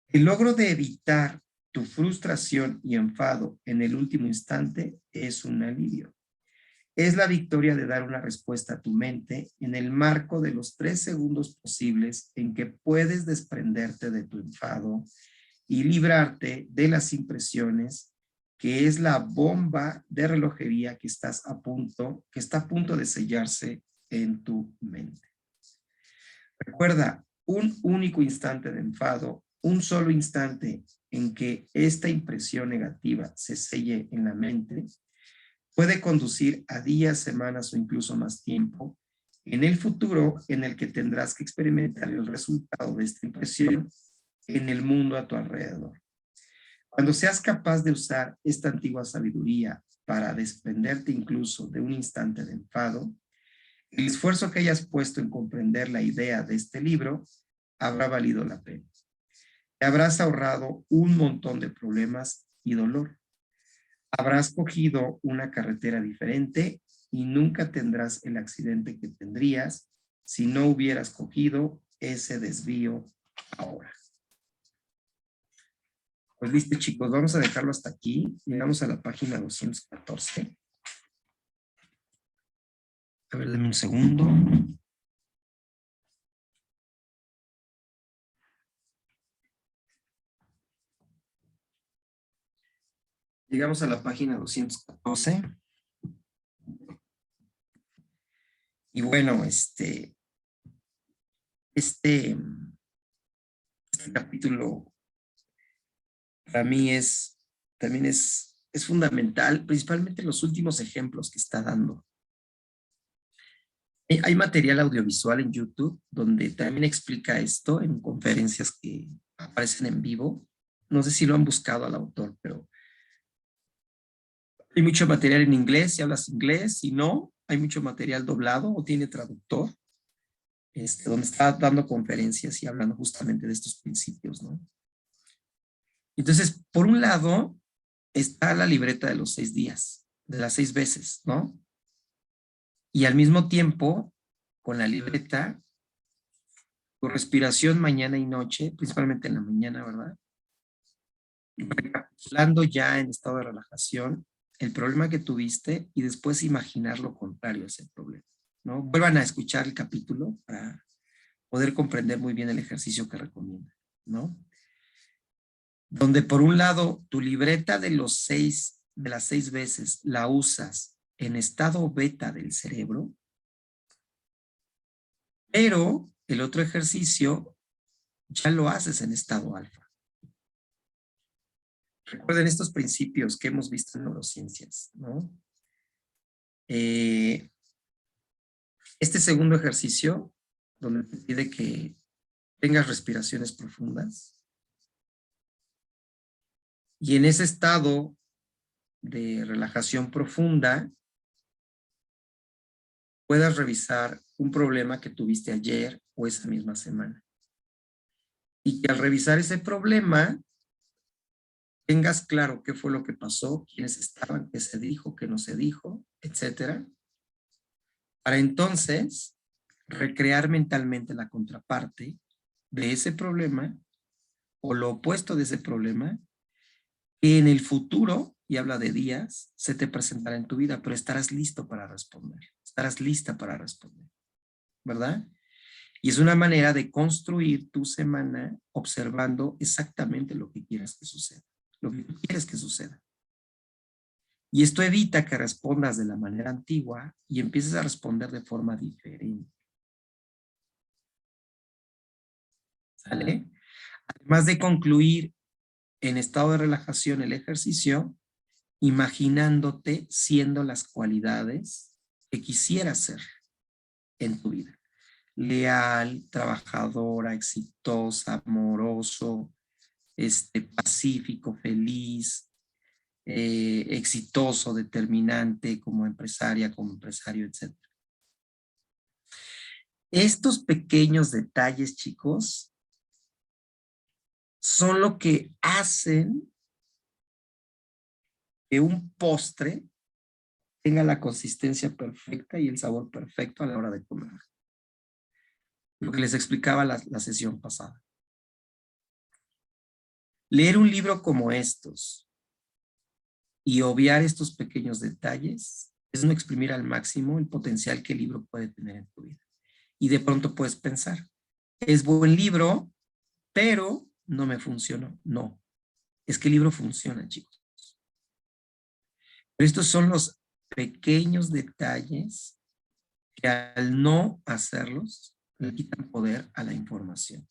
El logro de evitar tu frustración y enfado en el último instante es un alivio. Es la victoria de dar una respuesta a tu mente en el marco de los 3 segundos posibles en que puedes desprenderte de tu enfado y librarte de las impresiones, que es la bomba de relojería que está a punto de sellarse en tu mente. Recuerda, un único instante de enfado, un solo instante en que esta impresión negativa se selle en la mente, puede conducir a días, semanas o incluso más tiempo en el futuro en el que tendrás que experimentar el resultado de esta impresión en el mundo a tu alrededor. Cuando seas capaz de usar esta antigua sabiduría para desprenderte incluso de un instante de enfado, el esfuerzo que hayas puesto en comprender la idea de este libro habrá valido la pena. Te habrás ahorrado un montón de problemas y dolor. Habrás cogido una carretera diferente y nunca tendrás el accidente que tendrías si no hubieras cogido ese desvío ahora. Pues listo, chicos, vamos a dejarlo hasta aquí. Llegamos a la página 214. A ver, denme un segundo. Llegamos a la página 214. Y bueno, este capítulo para mí también es fundamental, principalmente los últimos ejemplos que está dando. Hay material audiovisual en YouTube donde también explica esto en conferencias que aparecen en vivo. No sé si lo han buscado al autor, pero hay mucho material en inglés si hablas inglés. Si no, hay mucho material doblado o tiene traductor, donde está dando conferencias y hablando justamente de estos principios, ¿no? Entonces, por un lado, está la libreta de los 6 días, de las 6 veces, ¿no? Y al mismo tiempo, con la libreta, tu respiración mañana y noche, principalmente en la mañana, ¿verdad? Recapitulando ya en estado de relajación el problema que tuviste y después imaginar lo contrario a ese problema, ¿no? Vuelvan a escuchar el capítulo para poder comprender muy bien el ejercicio que recomienda, ¿no? Donde por un lado tu libreta de las 6 veces la usas en estado beta del cerebro, pero el otro ejercicio ya lo haces en estado alfa. Recuerden estos principios que hemos visto en neurociencias, ¿no? Este segundo ejercicio, donde te pide que tengas respiraciones profundas, y en ese estado de relajación profunda, puedas revisar un problema que tuviste ayer o esa misma semana. Y que al revisar ese problema, tengas claro qué fue lo que pasó, quiénes estaban, qué se dijo, qué no se dijo, etcétera. Para entonces recrear mentalmente la contraparte de ese problema o lo opuesto de ese problema En el futuro, y habla de días, se te presentará en tu vida, pero estarás listo para responder. Estarás lista para responder, ¿verdad? Y es una manera de construir tu semana observando exactamente lo que quieras que suceda, lo que tú quieres que suceda. Y esto evita que respondas de la manera antigua y empieces a responder de forma diferente. ¿Sale? Además de concluir en estado de relajación el ejercicio, imaginándote siendo las cualidades que quisieras ser en tu vida. Leal, trabajadora, exitosa, amoroso, pacífico, feliz, exitoso, determinante como empresaria, como empresario, etc. Estos pequeños detalles, chicos, son lo que hacen que un postre tenga la consistencia perfecta y el sabor perfecto a la hora de comer. Lo que les explicaba la sesión pasada. Leer un libro como estos y obviar estos pequeños detalles es no exprimir al máximo el potencial que el libro puede tener en tu vida. Y de pronto puedes pensar, es buen libro, pero no me funcionó. No, es que el libro funciona, chicos. Pero estos son los pequeños detalles que al no hacerlos le quitan poder a la información.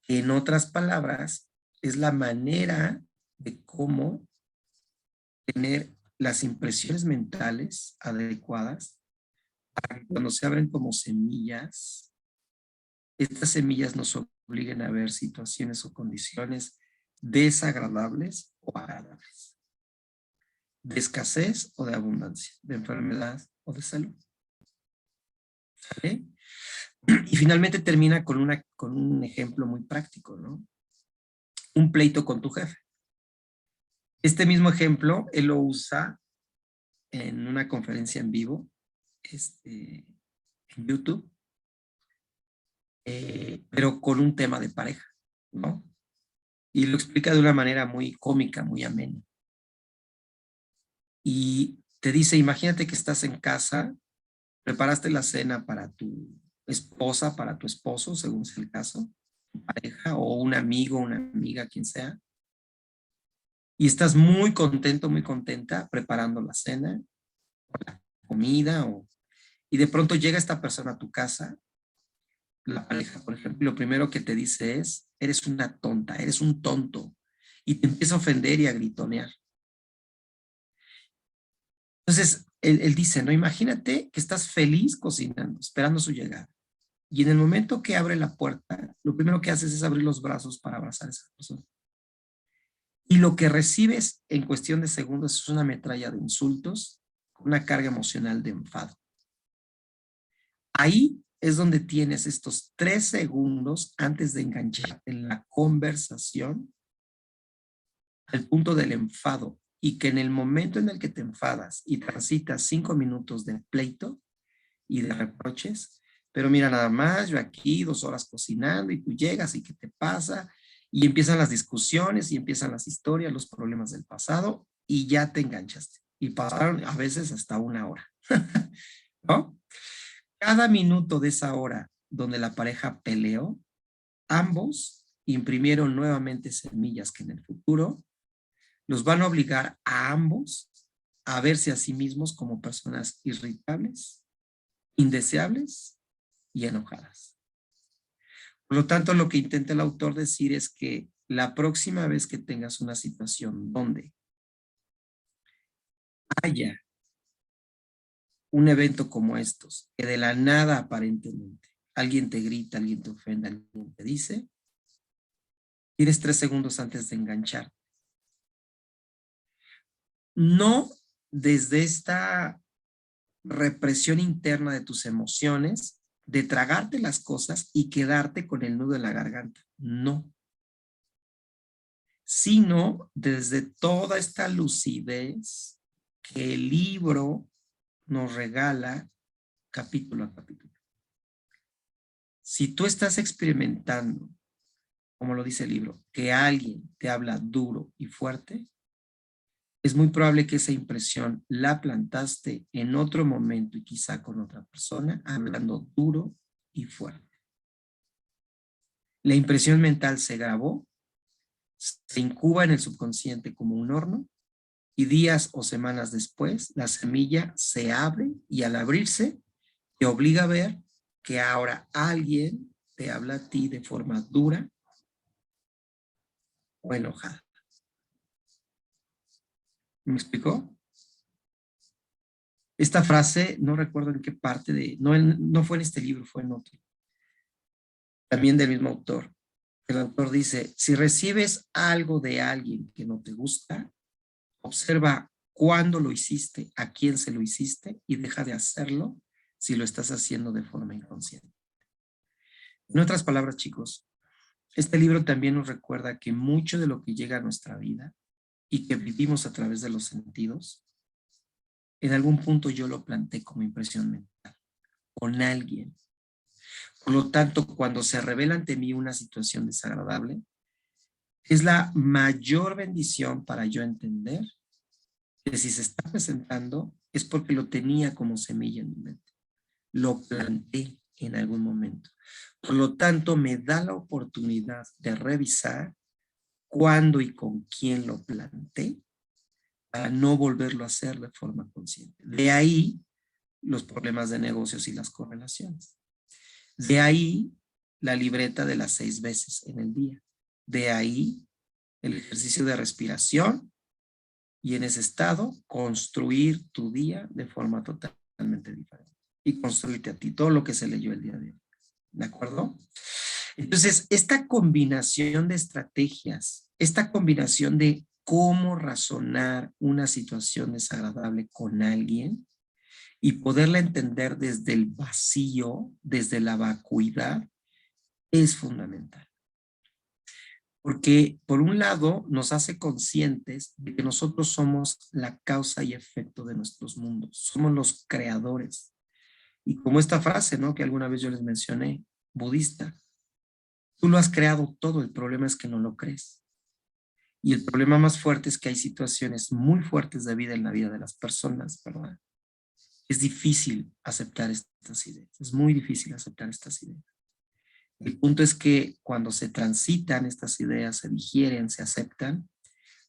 En otras palabras, es la manera de cómo tener las impresiones mentales adecuadas para que cuando se abren como semillas, estas semillas nos obliguen a ver situaciones o condiciones desagradables o agradables, de escasez o de abundancia, de enfermedad o de salud. ¿Sale? Y finalmente termina con un ejemplo muy práctico, ¿no? Un pleito con tu jefe. Este mismo ejemplo, él lo usa en una conferencia en vivo, en YouTube, pero con un tema de pareja, ¿no? Y lo explica de una manera muy cómica, muy amena. Y te dice, imagínate que estás en casa, preparaste la cena para tu esposa, para tu esposo, según sea el caso, tu pareja o un amigo, una amiga, quien sea, y estás muy contento, muy contenta preparando la cena, la comida, y de pronto llega esta persona a tu casa, la pareja, por ejemplo, y lo primero que te dice es, eres una tonta, eres un tonto, y te empieza a ofender y a gritonear. Entonces, él dice, no, imagínate que estás feliz cocinando, esperando su llegada. Y en el momento que abre la puerta, lo primero que haces es abrir los brazos para abrazar a esa persona. Y lo que recibes en cuestión de segundos es una metralla de insultos, una carga emocional de enfado. Ahí es donde tienes estos 3 segundos antes de enganchar en la conversación al punto del enfado y que en el momento en el que te enfadas y transitas 5 minutos de pleito y de reproches, pero mira nada más, yo aquí 2 horas cocinando y tú llegas y qué te pasa y empiezan las discusiones y empiezan las historias, los problemas del pasado y ya te enganchaste y pasaron a veces hasta 1 hora, ¿no? Cada minuto de esa hora donde la pareja peleó, ambos imprimieron nuevamente semillas que en el futuro los van a obligar a ambos a verse a sí mismos como personas irritables, indeseables y enojadas. Por lo tanto, lo que intenta el autor decir es que la próxima vez que tengas una situación donde haya un evento como estos, que de la nada aparentemente alguien te grita, alguien te ofende, alguien te dice, tienes 3 segundos antes de enganchar. No desde esta represión interna de tus emociones, de tragarte las cosas y quedarte con el nudo en la garganta. No. Sino desde toda esta lucidez que el libro nos regala capítulo a capítulo. Si tú estás experimentando, como lo dice el libro, que alguien te habla duro y fuerte, es muy probable que esa impresión la plantaste en otro momento y quizá con otra persona, hablando duro y fuerte. La impresión mental se grabó, se incuba en el subconsciente como un horno y días o semanas después la semilla se abre y al abrirse te obliga a ver que ahora alguien te habla a ti de forma dura o enojada. ¿Me explicó? Esta frase, no recuerdo en qué parte no fue en este libro, fue en otro, también del mismo autor. El autor dice, si recibes algo de alguien que no te gusta, observa cuándo lo hiciste, a quién se lo hiciste y deja de hacerlo si lo estás haciendo de forma inconsciente. En otras palabras, chicos, este libro también nos recuerda que mucho de lo que llega a nuestra vida y que vivimos a través de los sentidos, en algún punto yo lo planteé como impresión mental, con alguien. Por lo tanto, cuando se revela ante mí una situación desagradable, es la mayor bendición para yo entender que si se está presentando es porque lo tenía como semilla en mi mente. Lo planté en algún momento. Por lo tanto, me da la oportunidad de revisar cuándo y con quién lo planté para no volverlo a hacer de forma consciente. De ahí los problemas de negocios y las correlaciones. De ahí la libreta de las 6 veces en el día. De ahí el ejercicio de respiración y en ese estado construir tu día de forma totalmente diferente y construirte a ti todo lo que se leyó el día de hoy. ¿De acuerdo? Entonces, esta combinación de estrategias, esta combinación de cómo razonar una situación desagradable con alguien y poderla entender desde el vacío, desde la vacuidad, es fundamental. Porque por un lado nos hace conscientes de que nosotros somos la causa y efecto de nuestros mundos, somos los creadores. Y como esta frase, ¿no? Que alguna vez yo les mencioné, budista, tú lo has creado todo, el problema es que no lo crees. Y el problema más fuerte es que hay situaciones muy fuertes de vida en la vida de las personas, ¿verdad? Es difícil aceptar estas ideas, es muy difícil aceptar estas ideas. El punto es que cuando se transitan estas ideas, se digieren, se aceptan,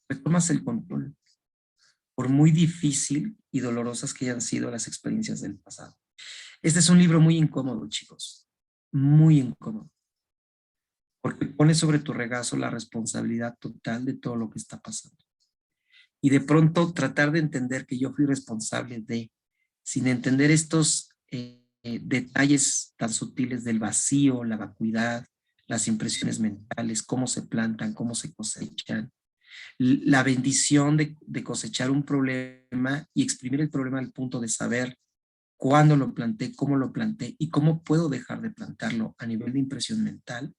retomas el control, por muy difícil y dolorosas que hayan sido las experiencias del pasado. Este es un libro muy incómodo, chicos, muy incómodo, porque pone sobre tu regazo la responsabilidad total de todo lo que está pasando. Y de pronto tratar de entender que yo fui responsable de, sin entender estos detalles tan sutiles del vacío, la vacuidad, las impresiones mentales, cómo se plantan, cómo se cosechan, la bendición de cosechar un problema y exprimir el problema al punto de saber cuándo lo planté, cómo lo planté y cómo puedo dejar de plantarlo a nivel de impresión mental.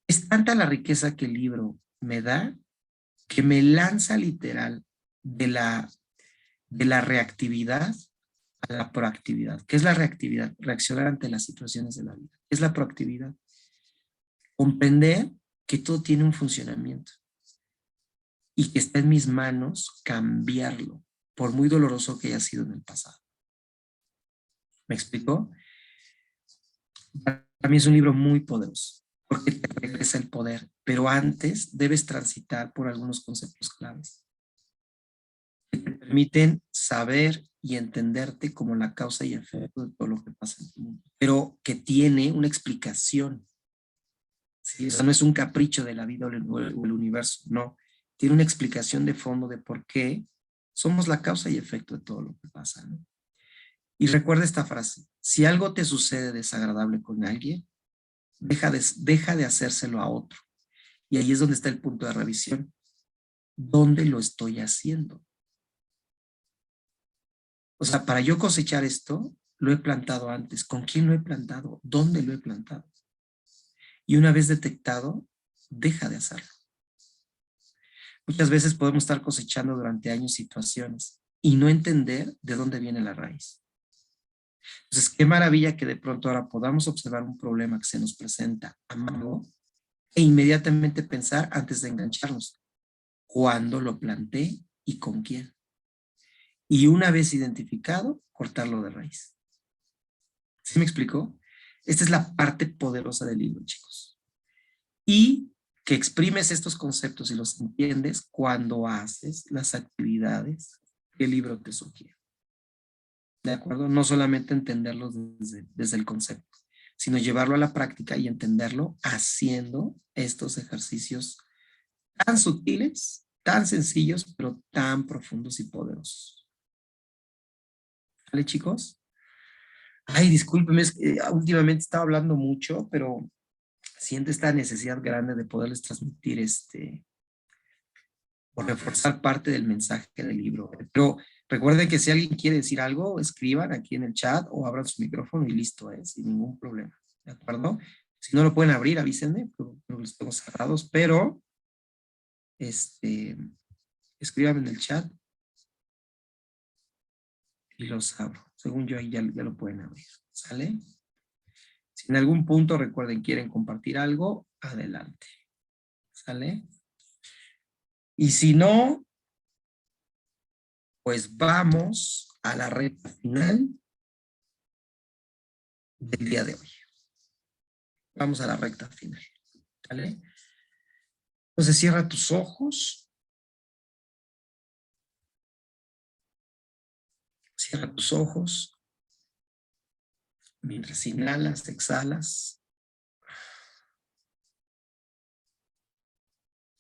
Es tanta la riqueza que el libro me da que me lanza literal de la reactividad a la proactividad. ¿Qué es la reactividad? Reaccionar ante las situaciones de la vida. ¿Qué es la proactividad? Comprender que todo tiene un funcionamiento y que está en mis manos cambiarlo, por muy doloroso que haya sido en el pasado. ¿Me explicó? Para mí es un libro muy poderoso, porque te regresa el poder, pero antes debes transitar por algunos conceptos claves que te permiten saber y entenderte como la causa y efecto de todo lo que pasa en tu mundo, pero que tiene una explicación. ¿Sí? O sea, no es un capricho de la vida o el universo, no. Tiene una explicación de fondo de por qué somos la causa y efecto de todo lo que pasa, ¿no? Y recuerda esta frase, si algo te sucede desagradable con alguien, deja de hacérselo a otro. Y ahí es donde está el punto de revisión. ¿Dónde lo estoy haciendo? O sea, para yo cosechar esto, lo he plantado antes. ¿Con quién lo he plantado? ¿Dónde lo he plantado? Y una vez detectado, deja de hacerlo. Muchas veces podemos estar cosechando durante años situaciones y no entender de dónde viene la raíz. Entonces, qué maravilla que de pronto ahora podamos observar un problema que se nos presenta amargo e inmediatamente pensar antes de engancharnos. ¿Cuándo lo planté y con quién. Y una vez identificado, cortarlo de raíz. ¿Sí me explicó? Esta es la parte poderosa del libro, chicos. Y que exprimes estos conceptos y los entiendes cuando haces las actividades que el libro te sugiere. ¿De acuerdo? No solamente entenderlo desde el concepto, sino llevarlo a la práctica y entenderlo haciendo estos ejercicios tan sutiles, tan sencillos, pero tan profundos y poderosos. ¿Vale, chicos? Ay, discúlpenme, es que últimamente estaba hablando mucho, pero siento esta necesidad grande de poderles transmitir o reforzar parte del mensaje del libro. Pero recuerden que si alguien quiere decir algo, escriban aquí en el chat o abran su micrófono y listo, sin ningún problema. ¿De acuerdo? Si no lo pueden abrir, avísenme, pero los tengo cerrados, pero escriban en el chat y los abro. Según yo, ahí ya lo pueden abrir. ¿Sale? Si en algún punto, recuerden, quieren compartir algo, adelante. ¿Sale? Y si no, pues vamos a la recta final del día de hoy. Vamos a la recta final. ¿Vale? Entonces cierra tus ojos. Cierra tus ojos. Mientras inhalas, exhalas.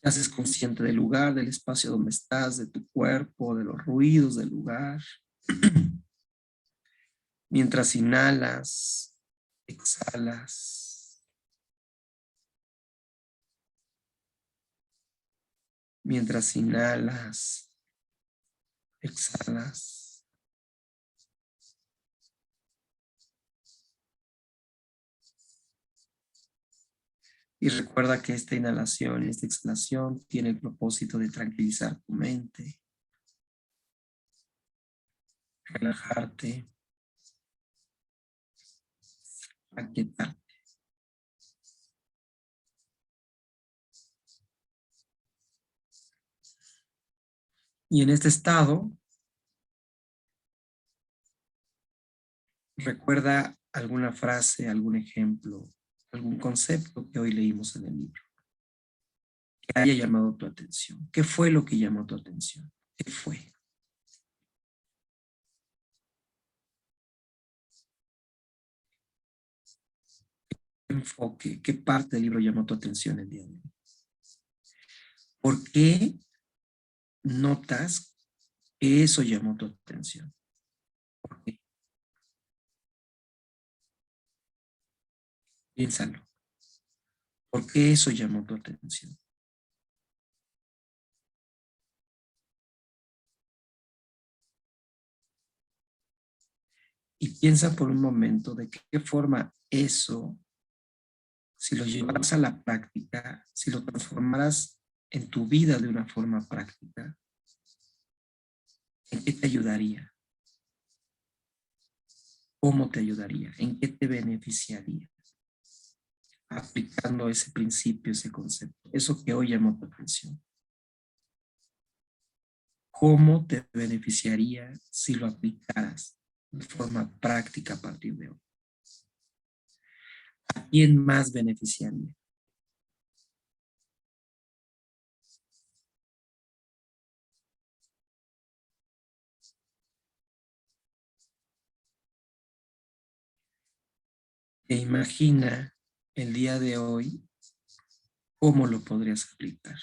Te haces consciente del lugar, del espacio donde estás, de tu cuerpo, de los ruidos del lugar. Mientras inhalas, exhalas. Mientras inhalas, exhalas. Y recuerda que esta inhalación y esta exhalación tiene el propósito de tranquilizar tu mente, relajarte, aquietarte. Y en este estado, recuerda alguna frase, algún ejemplo, algún concepto que hoy leímos en el libro, que haya llamado tu atención. ¿Qué fue lo que llamó tu atención? ¿Qué fue? ¿Qué enfoque? ¿Qué parte del libro llamó tu atención el día de hoy? ¿Por qué notas que eso llamó tu atención? ¿Por qué? Piénsalo. ¿Por qué eso llamó tu atención? Y piensa por un momento de qué forma eso, si lo llevaras a la práctica, si lo transformaras en tu vida de una forma práctica, ¿en qué te ayudaría? ¿Cómo te ayudaría? ¿En qué te beneficiaría? Aplicando ese principio, ese concepto, eso que hoy llamó tu atención. ¿Cómo te beneficiaría si lo aplicaras de forma práctica a partir de hoy? ¿A quién más beneficiaría? E imagina el día de hoy cómo lo podrías aplicar.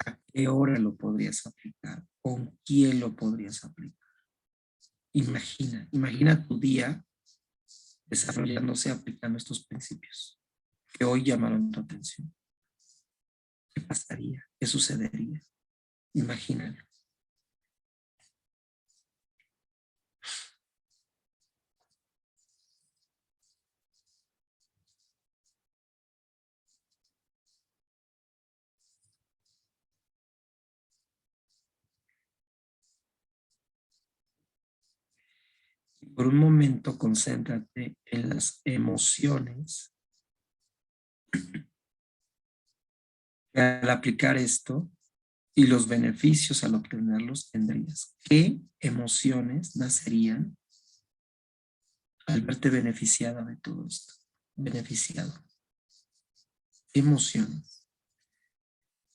¿A qué hora lo podrías aplicar? ¿Con quién lo podrías aplicar? Imagina tu día desarrollándose aplicando estos principios que hoy llamaron tu atención. ¿Qué pasaría? ¿Qué sucedería? Imagínalo. Y por un momento concéntrate en las emociones que al aplicar esto Y los beneficios al obtenerlos tendrías. ¿Qué emociones nacerían al verte beneficiada de todo esto? Beneficiado. ¿Qué emociones?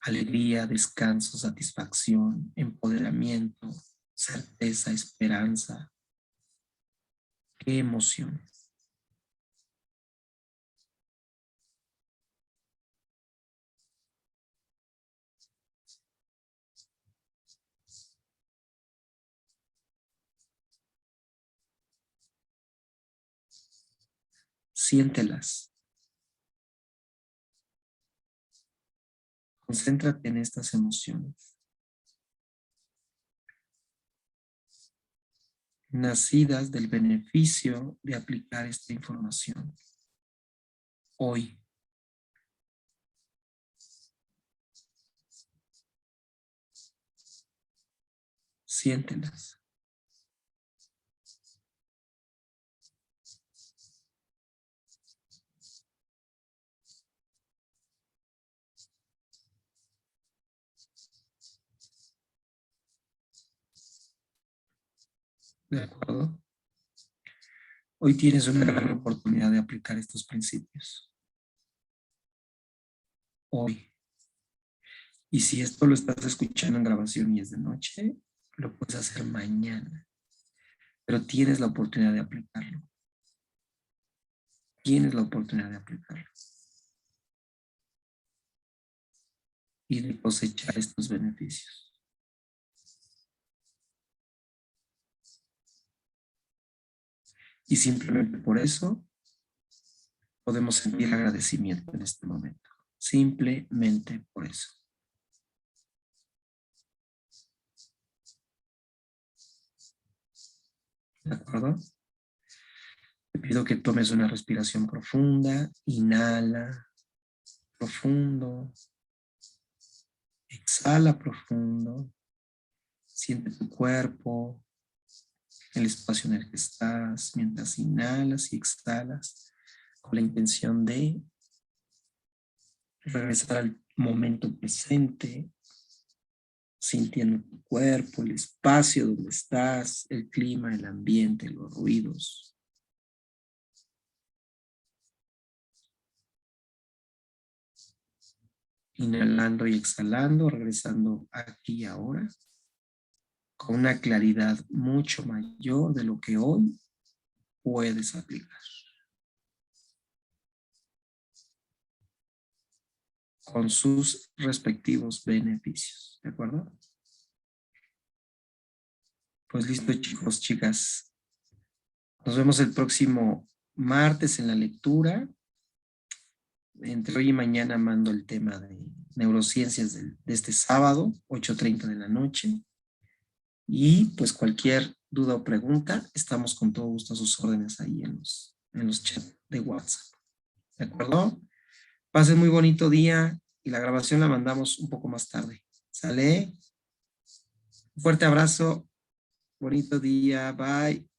Alegría, descanso, satisfacción, empoderamiento, certeza, esperanza. ¿Qué emociones? Siéntelas. Concéntrate en estas emociones, nacidas del beneficio de aplicar esta información. Hoy, siéntelas. ¿De acuerdo? Hoy tienes una gran oportunidad de aplicar estos principios. Hoy. Y si esto lo estás escuchando en grabación y es de noche, lo puedes hacer mañana. Pero tienes la oportunidad de aplicarlo. Tienes la oportunidad de aplicarlo. Y de cosechar estos beneficios. Y simplemente por eso podemos sentir agradecimiento en este momento. Simplemente por eso. ¿De acuerdo? Te pido que tomes una respiración profunda. Inhala profundo. Exhala profundo. Siente tu cuerpo, el espacio en el que estás, mientras inhalas y exhalas, con la intención de regresar al momento presente, sintiendo tu cuerpo, el espacio donde estás, el clima, el ambiente, los ruidos. Inhalando y exhalando, regresando aquí y ahora, con una claridad mucho mayor de lo que hoy puedes aplicar. Con sus respectivos beneficios, ¿de acuerdo? Pues listo, chicos, chicas. Nos vemos el próximo martes en la lectura. Entre hoy y mañana mando el tema de neurociencias de este sábado, 8:30 de la noche. Y pues cualquier duda o pregunta, estamos con todo gusto a sus órdenes ahí en los chats de WhatsApp. ¿De acuerdo? Pasen muy bonito día y la grabación la mandamos un poco más tarde. ¿Sale? Un fuerte abrazo. Bonito día. Bye.